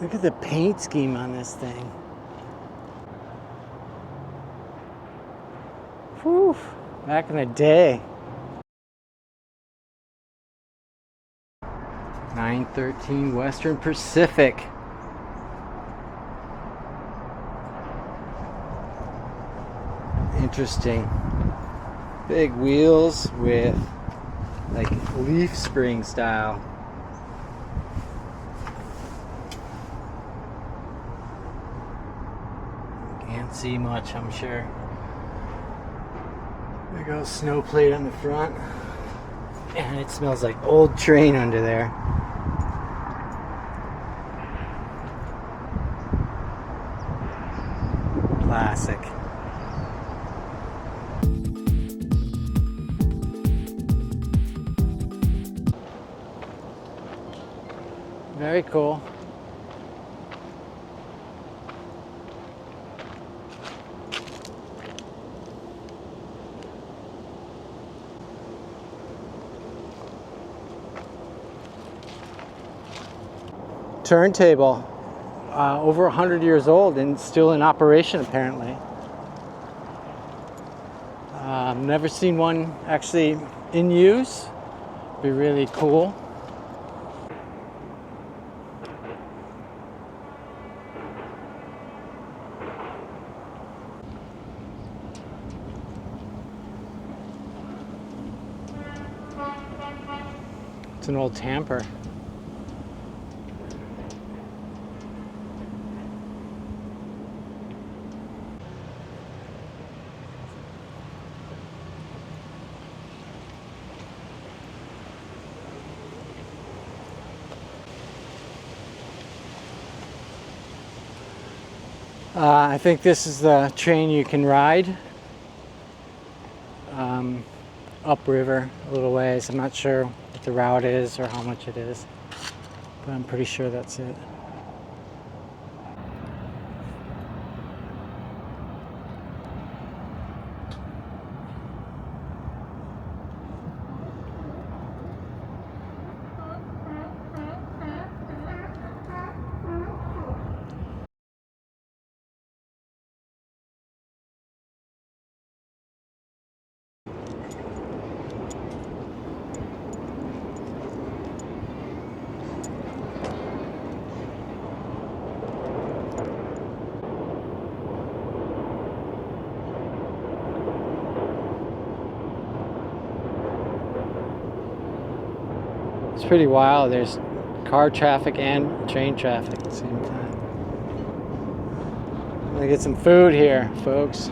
Look at the paint scheme on this thing. Whew, back in the day. 913 Western Pacific. Interesting. Big wheels with like leaf spring style. Can't see much, I'm sure. There goes snow plate on the front. And it smells like old train under there. Classic. Very cool. Turntable, over 100 years old and still in operation apparently. Never seen one actually in use. Be really cool. It's an old Tamper. I think this is the train you can ride upriver a little ways. I'm not sure what the route is or how much it is, but I'm pretty sure that's it. It's pretty wild. There's car traffic and train traffic at the same time. I'm gonna get some food here, folks.